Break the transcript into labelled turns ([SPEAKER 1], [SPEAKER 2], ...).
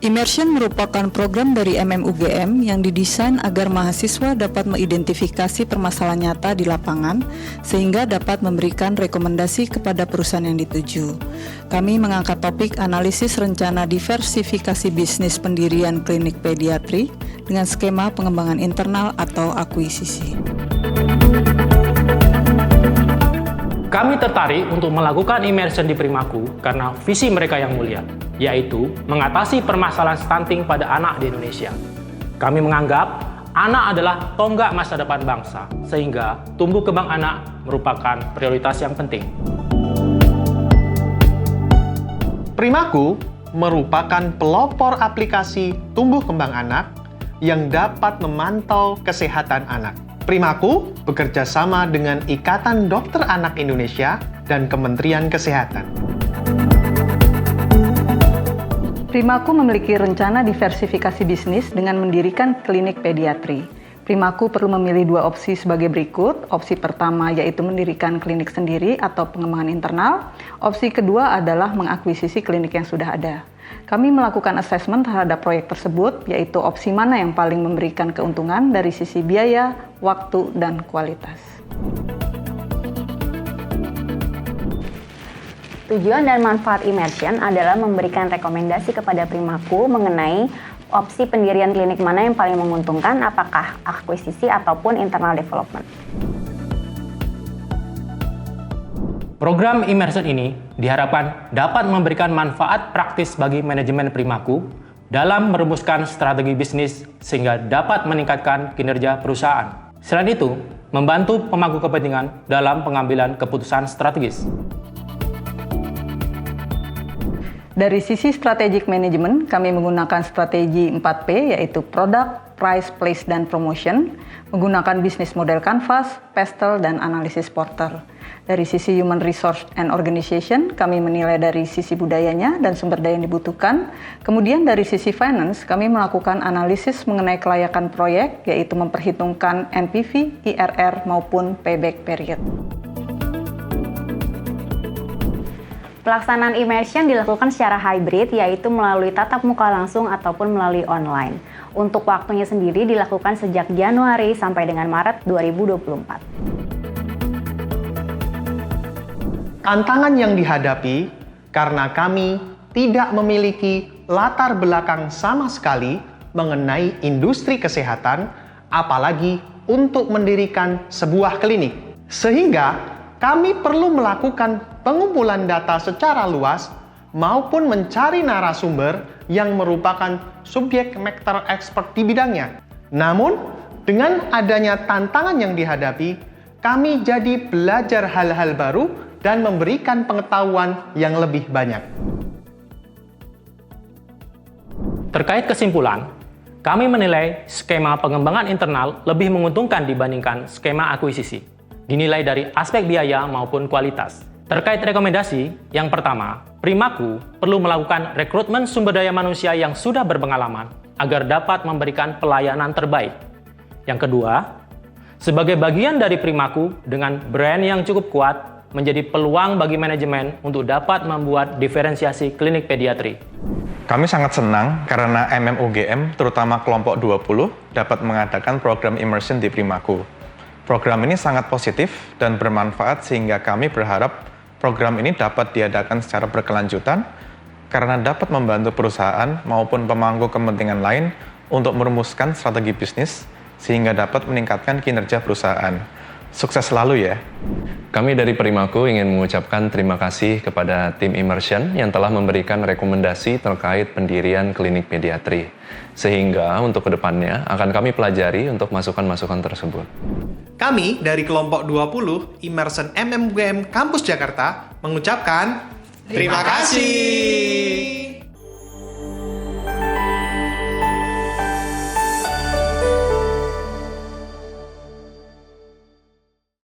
[SPEAKER 1] Immersion merupakan program dari MMUGM yang didesain agar mahasiswa dapat mengidentifikasi permasalahan nyata di lapangan sehingga dapat memberikan rekomendasi kepada perusahaan yang dituju. Kami mengangkat topik analisis rencana diversifikasi bisnis pendirian klinik pediatri dengan skema pengembangan internal atau akuisisi.
[SPEAKER 2] Kami tertarik untuk melakukan immersion di Primaku karena visi mereka yang mulia, yaitu mengatasi permasalahan stunting pada anak di Indonesia. Kami menganggap anak adalah tonggak masa depan bangsa, sehingga tumbuh kembang anak merupakan prioritas yang penting.
[SPEAKER 3] Primaku merupakan pelopor aplikasi tumbuh kembang anak yang dapat memantau kesehatan anak. Primaku bekerja sama dengan Ikatan Dokter Anak Indonesia dan Kementerian Kesehatan.
[SPEAKER 1] Primaku memiliki rencana diversifikasi bisnis dengan mendirikan klinik pediatri. Primaku perlu memilih dua opsi sebagai berikut. Opsi pertama yaitu mendirikan klinik sendiri atau pengembangan internal. Opsi kedua adalah mengakuisisi klinik yang sudah ada. Kami melakukan assessment terhadap proyek tersebut, yaitu opsi mana yang paling memberikan keuntungan dari sisi biaya, waktu, dan kualitas.
[SPEAKER 4] Tujuan dan manfaat immersion adalah memberikan rekomendasi kepada Primaku mengenai opsi pendirian klinik mana yang paling menguntungkan, apakah akuisisi ataupun internal development.
[SPEAKER 2] Program immersion ini diharapkan dapat memberikan manfaat praktis bagi manajemen Primaku dalam merumuskan strategi bisnis sehingga dapat meningkatkan kinerja perusahaan. Selain itu, membantu pemangku kepentingan dalam pengambilan keputusan strategis.
[SPEAKER 1] Dari sisi strategic management, kami menggunakan strategi 4P, yaitu Product, Price, Place, dan Promotion, menggunakan bisnis model Canvas, Pestle, dan analisis Porter. Dari sisi Human Resource and Organization, kami menilai dari sisi budayanya dan sumber daya yang dibutuhkan. Kemudian dari sisi Finance, kami melakukan analisis mengenai kelayakan proyek, yaitu memperhitungkan NPV, IRR, maupun payback period.
[SPEAKER 4] Pelaksanaan immersion dilakukan secara hybrid, yaitu melalui tatap muka langsung ataupun melalui online. Untuk waktunya sendiri dilakukan sejak Januari sampai dengan Maret 2024.
[SPEAKER 3] Tantangan yang dihadapi karena kami tidak memiliki latar belakang sama sekali mengenai industri kesehatan, apalagi untuk mendirikan sebuah klinik. Sehingga kami perlu melakukan pengumpulan data secara luas maupun mencari narasumber yang merupakan subjek matter expert di bidangnya. Namun, dengan adanya tantangan yang dihadapi, kami jadi belajar hal-hal baru dan memberikan pengetahuan yang lebih banyak.
[SPEAKER 2] Terkait kesimpulan, kami menilai skema pengembangan internal lebih menguntungkan dibandingkan skema akuisisi, dinilai dari aspek biaya maupun kualitas. Terkait rekomendasi, yang pertama, Primaku perlu melakukan rekrutmen sumber daya manusia yang sudah berpengalaman agar dapat memberikan pelayanan terbaik. Yang kedua, sebagai bagian dari Primaku dengan brand yang cukup kuat, menjadi peluang bagi manajemen untuk dapat membuat diferensiasi klinik pediatri.
[SPEAKER 5] Kami sangat senang karena MMUGM, terutama kelompok 20, dapat mengadakan program immersion di Primaku. Program ini sangat positif dan bermanfaat sehingga kami berharap program ini dapat diadakan secara berkelanjutan karena dapat membantu perusahaan maupun pemangku kepentingan lain untuk merumuskan strategi bisnis sehingga dapat meningkatkan kinerja perusahaan. Sukses selalu ya.
[SPEAKER 6] Kami dari Primaku ingin mengucapkan terima kasih kepada tim Immersion yang telah memberikan rekomendasi terkait pendirian klinik pediatri. Sehingga untuk kedepannya akan kami pelajari untuk masukan-masukan tersebut.
[SPEAKER 3] Kami dari kelompok 20 Immersion MMUGM Kampus Jakarta mengucapkan terima kasih.